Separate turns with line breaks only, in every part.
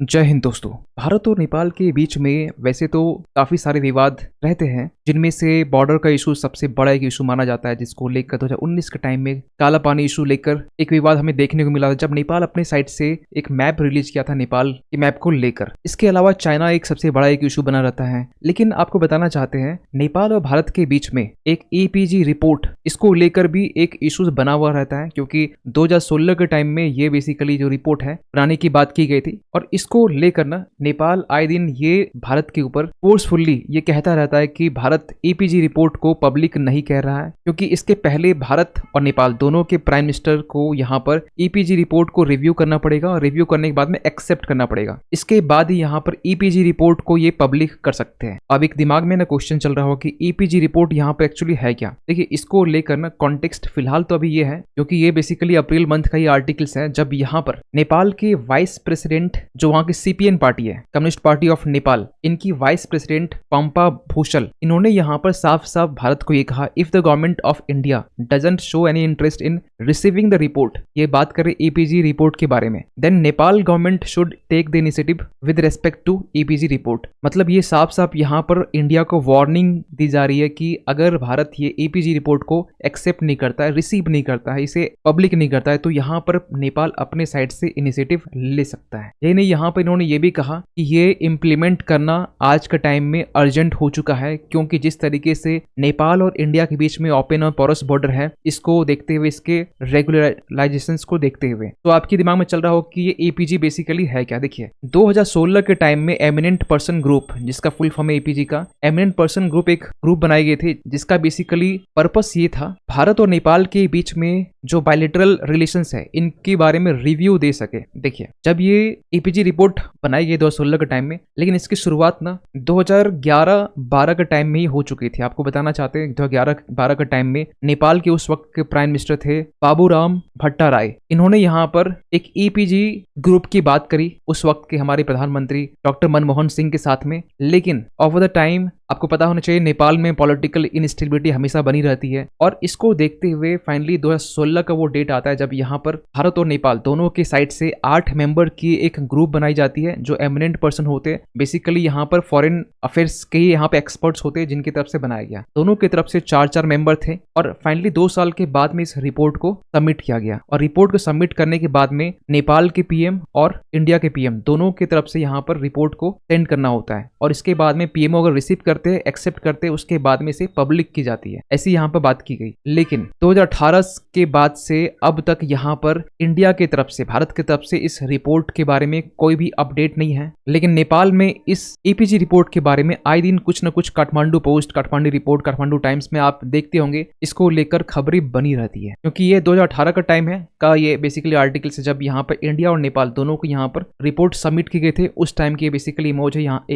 जय हिंद दोस्तों। भारत और नेपाल के बीच में वैसे तो काफी सारे विवाद रहते हैं, जिनमें से बॉर्डर का इशू सबसे बड़ा एक इशू माना जाता है, जिसको लेकर 2019 के टाइम में काला पानी इशू लेकर एक विवाद हमें देखने को मिला था, जब नेपाल अपने साइड से एक मैप रिलीज किया था नेपाल के मैप को लेकर। इसके अलावा चाइना एक सबसे बड़ा एक इशू बना रहता है। लेकिन आपको बताना चाहते हैं, नेपाल और भारत के बीच में एक एपीजी रिपोर्ट, इसको लेकर भी एक इशू बना हुआ रहता है, क्योंकि 2016 के टाइम में ये बेसिकली जो रिपोर्ट है बनाने की बात की गई थी। और इसको लेकर ना नेपाल आए दिन ये भारत के ऊपर फोर्सफुली ये कहता रहता है कि भारत एपीजी रिपोर्ट को पब्लिक नहीं कह रहा है, क्योंकि इसके पहले भारत और नेपाल दोनों के प्राइम मिनिस्टर को यहाँ पर ईपीजी रिपोर्ट को रिव्यू करना पड़ेगा और रिव्यू करने के बाद में एक्सेप्ट करना पड़ेगा। इसके बाद ही यहाँ पर ईपीजी रिपोर्ट को ये पब्लिक कर सकते हैं। अब एक दिमाग में ना क्वेश्चन चल रहा हो कि ईपीजी रिपोर्ट यहाँ पर एक्चुअली है क्या। देखिए, इसको लेकर ना कॉन्टेक्स्ट फिलहाल तो अभी ये है, क्योंकि ये बेसिकली अप्रैल मंथ का ही आर्टिकल्स है, जब यहाँ पर नेपाल के वाइस प्रेसिडेंट, जो वहाँ की सीपीएन पार्टी है, कम्युनिस्ट पार्टी ऑफ नेपाल, इनकी वाइस प्रेसिडेंट पंपा भूषल, इन्होंने यहाँ पर साफ साफ भारत को ये कहा, if the government of India doesn't show any interest in receiving the report, ये बात करें ईपीजी रिपोर्ट के बारे में, then Nepal government should take the initiative with respect to EPG report. मतलब ये साफ साफ यहाँ पर इंडिया को वार्निंग दी जा रही है कि अगर भारत ये ईपीजी रिपोर्ट को एक्सेप्ट नहीं करता है, रिसीव नहीं करता है, इसे पब्लिक नहीं करता है, तो यहाँ पर नेपाल अपने साइड से इनिशिएटिव ले सकता है। यही नहीं, यहाँ पर इन्होंने ये भी कहा कि ये इम्प्लीमेंट करना आज के टाइम में अर्जेंट हो चुका है, क्योंकि जिस तरीके से नेपाल और इंडिया के बीच में ओपन और पोरस बॉर्डर है, इसको देखते हुए, इसके रेगुलराइजेशंस को देखते हुए, तो आपके दिमाग में चल रहा हो कि ये एपीजी बेसिकली है क्या। देखिए, 2016 के टाइम में एमिनेंट पर्सन ग्रुप, जिसका फुल फॉर्म है एपीजी का, एमिनेंट पर्सन ग्रुप, एक ग्रुप बनाए गए थे, जिसका बेसिकली पर्पस ये था भारत और नेपाल के बीच में जो बायलैटरल रिलेशंस है, इनके बारे में रिव्यू दे सके। देखिए, जब ये ईपीजी रिपोर्ट बनाई गई 2016 के टाइम में, लेकिन इसकी शुरुआत ना 2011-12 के टाइम में ही हो चुकी थी। आपको बताना चाहते हैं, 2011-12 के टाइम में नेपाल के उस वक्त के प्राइम मिनिस्टर थे बाबूराम भट्टाराय। इन्होंने यहाँ पर एक ईपीजी ग्रुप की बात करी उस वक्त के हमारे प्रधानमंत्री डॉक्टर मनमोहन सिंह के साथ में। लेकिन ओवर द टाइम आपको पता होना चाहिए, नेपाल में पॉलिटिकल इनस्टेबिलिटी हमेशा बनी रहती है, और इसको देखते हुए फाइनली 2016 का वो डेट आता है, जब यहाँ पर भारत और नेपाल दोनों के साइड से 8 मेंबर की एक ग्रुप बनाई जाती है, जो एमिनेंट पर्सन होते हैं, बेसिकली यहाँ पर फॉरेन अफेयर्स के ही यहाँ पे एक्सपर्ट्स होते हैं, जिनकी तरफ से बनाया गया। दोनों की तरफ से 4-4 मेंबर थे, और फाइनली 2 साल के बाद में इस रिपोर्ट को सबमिट किया गया। और रिपोर्ट को सबमिट करने के बाद में नेपाल के पीएम और इंडिया के पीएम दोनों की तरफ से यहाँ पर रिपोर्ट को सेंड करना होता है, और इसके बाद में पीएमओ अगर रिसीव करते हैं, एक्सेप्ट करते हैं, उसके बाद में से पब्लिक की जाती है। ऐसी यहाँ पर बात की गई। लेकिन 2018 के बाद से अब तक यहाँ पर इंडिया की तरफ से, भारत की तरफ से इस रिपोर्ट के बारे में कोई भी अपडेट नहीं है। लेकिन नेपाल में इस ईपीजी रिपोर्ट के बारे में आए दिन कुछ न कुछ Kathmandu post, Kathmandu report, Kathmandu times में आप देखते होंगे, इसको लेकर खबरें बनी रहती है, क्योंकि ये 2018 का टाइम है का ये बेसिकली आर्टिकल से, जब यहाँ पर इंडिया और नेपाल दोनों को यहाँ पर रिपोर्ट सबमिट की गए थे, उस टाइम की बेसिकली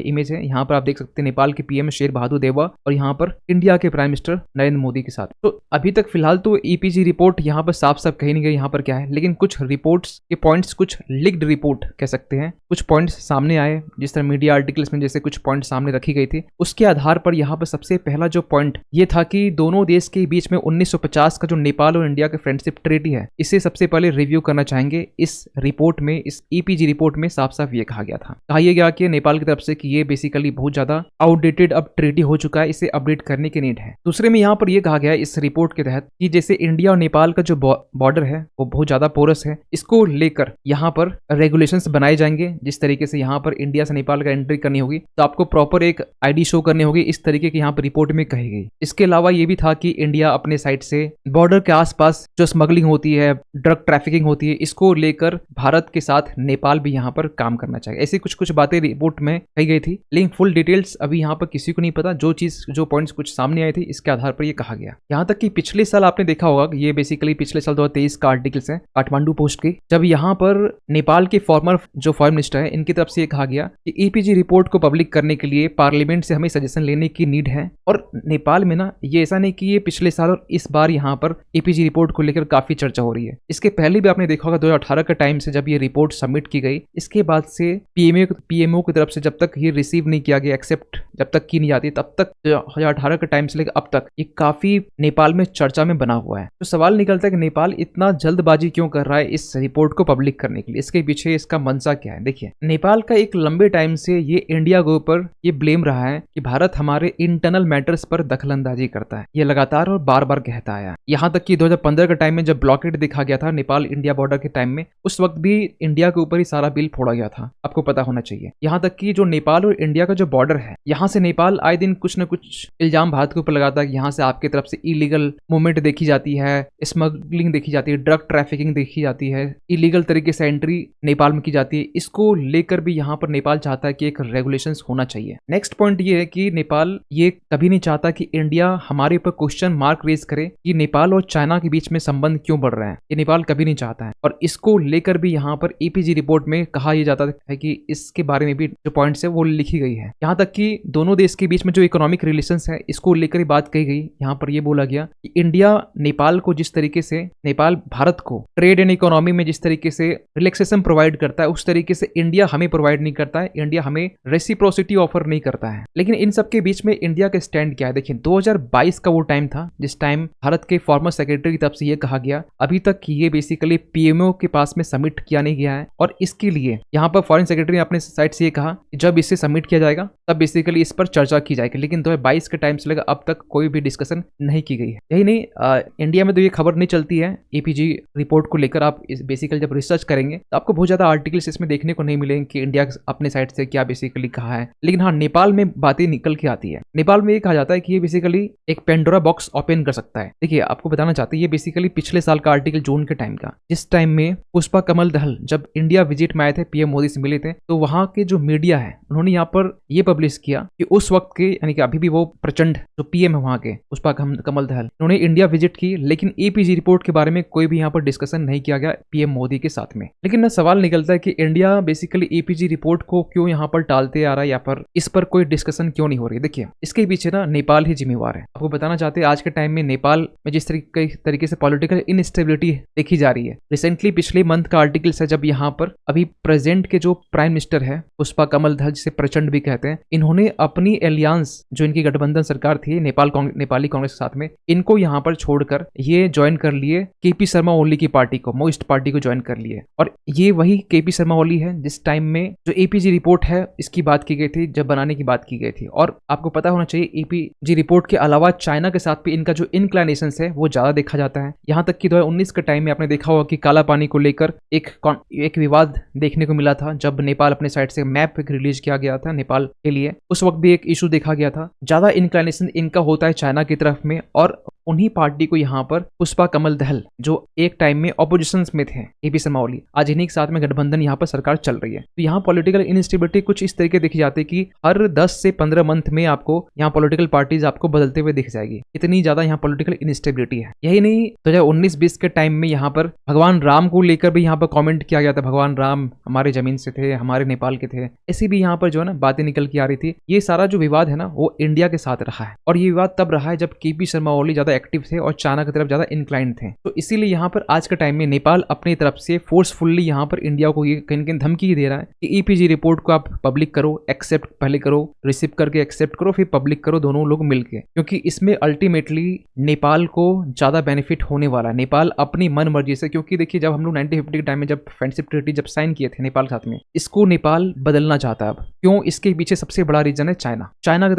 इमेज है। यहाँ पर आप देख सकते हैं नेपाल के पीएम शेर बहादुर देवा और यहाँ पर इंडिया के प्राइम मिनिस्टर नरेंद्र मोदी के साथ। तो अभी तक फिलहाल तो ईपीजी रिपोर्ट यहाँ पर साफ साफ कहीं नहीं गई यहाँ पर क्या है, लेकिन कुछ रिपोर्ट्स के पॉइंट्स, कुछ लीक्ड रिपोर्ट कह सकते हैं, कुछ पॉइंट्स सामने आए, जिस तरह मीडिया आर्टिकल्स में जैसे कुछ पॉइंट सामने रखी गई थी। उसके आधार पर यहाँ पर सबसे पहला जो पॉइंट ये था कि दोनों देश के बीच में 1950 का जो नेपाल और इंडिया के फ्रेंडशिप ट्रीटी है, इसे सबसे पहले रिव्यू करना चाहेंगे। इस रिपोर्ट में, इस ईपीजी रिपोर्ट में साफ साफ ये कहा गया था, कहा यह गया कि नेपाल की तरफ से कि ये बेसिकली बहुत ज्यादा आउटडेटेड अब ट्रीटी हो चुका है, इसे अपडेट करने की नीड है। दूसरे में यहाँ पर यह कहा गया इस रिपोर्ट के तहत कि जैसे इंडिया और नेपाल का जो बॉर्डर है वो बहुत ज्यादा पोरस है, इसको लेकर यहाँ पर रेगुलेशंस बनाए जाएंगे। जिस तरीके से यहाँ पर इंडिया से नेपाल का एंट्री करनी होगी, तो आपको प्रॉपर एक आईडी शो करनी होगी, इस तरीके की यहाँ पर रिपोर्ट में कही गई। इसके अलावा ये भी था कि इंडिया अपने साइड से बॉर्डर के आसपास जो स्मगलिंग होती है, ड्रग ट्रैफिकिंग होती है, इसको लेकर भारत के साथ नेपाल भी यहाँ पर काम करना चाहिए। ऐसी कुछ कुछ बातें रिपोर्ट में कही गई थी, लेकिन फुल डिटेल्स अभी यहाँ पर किसी को नहीं पता। जो पॉइंट्स कुछ सामने आए थे, इसके आधार पर ये कहा गया। यहाँ तक कि पिछले साल आपने देखा होगा, ये बेसिकली पिछले साल 2023 का आर्टिकल्स है काठमांडू पोस्ट की, जब यहाँ पर नेपाल के फॉर्मर जो फॉरेन मिनिस्टर है, इनकी तरफ से ये कहा गया कि ईपीजी रिपोर्ट को पब्लिक करने के लिए पार्लियामेंट से हमें सजेशन लेने की नीड है। और नेपाल में ना, ये ऐसा नहीं कि ये पिछले साल और इस बार यहाँ पर ईपीजी रिपोर्ट को लेकर काफी चर्चा हो रही है। इसके पहले भी आपने देखा होगा 2018 के टाइम से, जब ये रिपोर्ट सबमिट की गई, इसके बाद से पीएमओ की तरफ से जब तक ये रिसीव नहीं किया गया, एक्सेप्ट जब तक की नहीं जाती, तब तक 2018 के टाइम से लेकर अब तक ये काफी नेपाल में चर्चा में बना हुआ है। तो सवाल निकलता है कि नेपाल इतना जल्दबाजी क्यों कर रहा है इस रिपोर्ट को पब्लिक करने के लिए, इसके पीछे इसका मंशा क्या है। देखिए, नेपाल का एक लंबे टाइम से ये इंडिया के ऊपर ये ब्लेम रहा है कि भारत हमारे इंटरनल मैटर्स पर दखलंदाजी करता है। ये लगातार और बार बार कहता आया। यहाँ तक कि 2015 के टाइम में जब ब्लॉकेड दिखा गया था नेपाल इंडिया बॉर्डर के टाइम में, उस वक्त भी इंडिया के ऊपर ही सारा बिल फोड़ा गया था, आपको पता होना चाहिए। यहाँ तक कि जो नेपाल और इंडिया का जो बॉर्डर है, यहाँ से नेपाल आए दिन कुछ न कुछ इल्जाम भारत के ऊपर लगाता है कि यहाँ से आपकी तरफ से इलीगल मूवमेंट देखी जाती है, स्मगलिंग देखी जाती है, ड्रग ट्रैफिकिंग देखी जाती है, इलीगल तरीके से एंट्री नेपाल में की जाती है। इसको लेकर भी यहाँ पर नेपाल चाहता है कि एक रेगुलेशंस होना चाहिए। नेक्स्ट पॉइंट ये है कि नेपाल ये कभी नहीं चाहता कि इंडिया हमारे ऊपर क्वेश्चन मार्क रेज करे कि नेपाल और चाइना के बीच में संबंध क्यों बढ़ रहे हैं। ये नेपाल कभी नहीं चाहता है, और इसको लेकर भी यहाँ पर एपीजी रिपोर्ट में कहा यह जाता है कि इसके बारे में भी जो पॉइंट्स है वो लिखी गई है। यहाँ तक कि दोनों देश के बीच में जो इकोनॉमिक रिलेशंस है, इसको लेकर ही बात कही गई। यहाँ पर ये बोला गया कि इंडिया नेपाल को जिस तरीके से, नेपाल भारत को ट्रेड एंड इकोनॉमी में जिस तरीके से रिलैक्सेशन प्रोवाइड करता है, उस तरीके से इंडिया हमें प्रोवाइड नहीं करता है, इंडिया हमें रेसिप्रोसिटी ऑफर नहीं करता है। लेकिन इन सब के बीच में इंडिया का स्टैंड क्या है? देखिए, 2022 का वो टाइम था जिस टाइम भारत के फॉर्मर सेक्रेटरी की तरफ से ये कहा गया अभी तक ये बेसिकली पीएमओ के पास में सबमिट किया नहीं गया है, और इसके लिए यहाँ पर फॉरेन सेक्रेटरी ने अपने साइड से ये कहा कि जब इसे सबमिट किया जाएगा तब बेसिकली इस पर चर्चा की जाएगी। लेकिन 2022 के टाइम से लेकर अब तक कोई भी डिस्कशन नहीं की गई है। यही नहीं, इंडिया में तो ये खबर नहीं चलती है एपीजी रिपोर्ट को लेकर। आप बेसिकली जब रिसर्च करेंगे तो आपको बहुत ज्यादा आर्टिकल्स इसमें देखने को नहीं मिलेंगे कि इंडिया अपने साइड से क्या बेसिकली कहा है। लेकिन हाँ, नेपाल में बातें निकल के आती है। नेपाल में ये कहा जाता है कि ये बेसिकली एक पेंडोरा बॉक्स ओपन कर सकता है। देखिए, आपको बताना चाहते हैं, ये बेसिकली पिछले साल का आर्टिकल जून के टाइम का, जिस टाइम में पुष्पा कमल दहल जब इंडिया विजिट में आए थे, पीएम मोदी से मिले थे, तो वहां के जो मीडिया है उन्होंने यहाँ पर ये पब्लिश किया कि उस वक्त के, यानी कि अभी भी वो प्रचंड जो पीएम है वहां के, पुष्पा कमल दहल, उन्होंने इंडिया विजिट की, लेकिन एपीजी रिपोर्ट के बारे में कोई भी यहाँ पर डिस्कशन नहीं किया गया पीएम मोदी के साथ में। लेकिन ना सवाल निकलता है कि इंडिया बेसिकली एपीजी रिपोर्ट को क्यों यहाँ पर टालते आ रहा है, या पर इस पर कोई डिस्कशन क्यों नहीं हो रही है। देखिए, इसके पीछे ना नेपाल ही जिम्मेवार है। आपको बताना चाहते हैं, आज के टाइम में नेपाल में जिस तरीके से पॉलिटिकल इनस्टेबिलिटी देखी जा रही है, रिसेंटली पिछले मंथ का आर्टिकल्स है जब यहाँ पर अभी प्रेजेंट के जो प्राइम मिनिस्टर है पुष्पा कमल दहल, जिसे प्रचंड भी कहते हैं, इन्होंने अपनी एलियांस जो इनकी गठबंधन सरकार थी नेपाली कांग्रेस के साथ में, इनको यहाँ पर छोड़कर ये ज्वाइन कर लिए केपी शर्मा ओली की पार्टी को, मोइस्ट पार्टी को ज्वाइन कर लिए। और ये वही केपी शर्मा ओली है जिस टाइम में जो एपीजी रिपोर्ट है इसकी बात की गई थी, जब बनाने की बात की गई थी। और आपको पता होना चाहिए, एपीजी रिपोर्ट के अलावा चाइना के साथ भी इनका जो इनक्लाइनेशन है वो ज्यादा देखा जाता है। यहाँ तक कि 2019 के टाइम में आपने देखा होगा कि काला पानी को लेकर एक विवाद देखने को मिला था, जब नेपाल अपने साइड से मैप रिलीज किया गया था नेपाल के लिए। उस वक्त भी एक इशू देखा गया था। ज्यादा इनक्लाइनेशन इनका होता है चाइना की तरफ में, और उन्हीं पार्टी को यहाँ पर पुष्पा कमल दहल, जो एक टाइम में ऑपोजिशन में थे केपी शर्मा ओली, आज इन्हीं के साथ में गठबंधन यहाँ पर सरकार चल रही है। तो यहाँ पॉलिटिकल इनस्टेबिलिटी कुछ इस तरीके देखी जाती है कि हर 10 से 15 मंथ में आपको यहाँ पॉलिटिकल पार्टीज आपको बदलते हुए दिख जाएगी। इतनी ज्यादा यहाँ पॉलिटिकल इनस्टेबिलिटी है। यही नहीं, 2019-20 के टाइम में यहाँ पर भगवान राम को लेकर भी यहाँ पर कॉमेंट किया गया था, भगवान राम हमारे जमीन से थे, हमारे नेपाल के थे। ऐसी भी यहाँ पर जो है ना बातें निकल के आ रही थी। ये सारा जो विवाद है ना वो इंडिया के साथ रहा है, और ये विवाद तब रहा है जब केपी शर्मा ओली ज्यादा एक्टिव थे और चाइना की तरफ ज्यादा इंक्लाइंड थे। तो इसीलिए यहाँ पर आज के टाइम में नेपाल अपनी तरफ से फोर्सफुल्ली यहाँ पर इंडिया को ये कहीं कहीं धमकी दे रहा है कि ईपीजी रिपोर्ट को आप पब्लिक करो, एक्सेप्ट पहले करो, रिसीव करके एक्सेप्ट करो, फिर पब्लिक करो, दोनों लोग मिलके, क्योंकि इसमें अल्टीमेटली नेपाल को ज्यादा बेनिफिट होने वाला है। नेपाल अपनी मन मर्जी से, क्योंकि देखिए जब हम लोग 1950 के टाइम में जब फ्रेंडशिप ट्रीटी जब साइन किए थे नेपाल के साथ में, इसको नेपाल बदलना चाहता है अब। क्यों? इसके पीछे सबसे बड़ा रीजन है चाइना की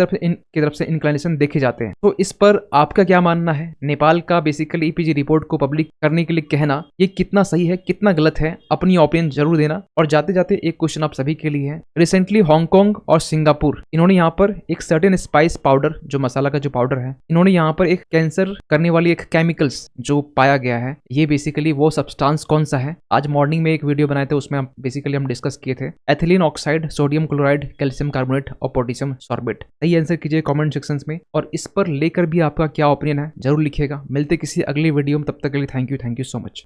तरफ से इंक्लाइनेशन देखे जाते हैं। तो इस पर आपका क्या मानना है? नेपाल का बेसिकली ईपीजी रिपोर्ट को पब्लिक करने के लिए कहना ये कितना सही है, कितना गलत है? अपनी ओपिनियन जरूर देना। और जाते जाते एक क्वेश्चन आप सभी के लिए है। रिसेंटली हांगकांग और सिंगापुर, इन्होंने यहाँ पर एक सर्टेन स्पाइस पाउडर, जो मसाला का जो पाउडर है, इन्होंने यहाँ पर एक कैंसर करने वाली एक केमिकल्स जो पाया गया है, ये बेसिकली वो सब्सटेंस कौन सा है? आज मॉर्निंग में एक वीडियो बनाए थे, उसमें हम डिस्कस किए थे ethylene oxide, sodium chloride, calcium carbonate और पोटेशियम सॉर्बेट। सही आंसर कीजिए कमेंट सेक्शन में, और इस पर लेकर भी आपका क्या ओपिनियन है जरूर लिखिएगा। मिलते किसी अगली वीडियो में, तब तक के लिए थैंक यू सो मच।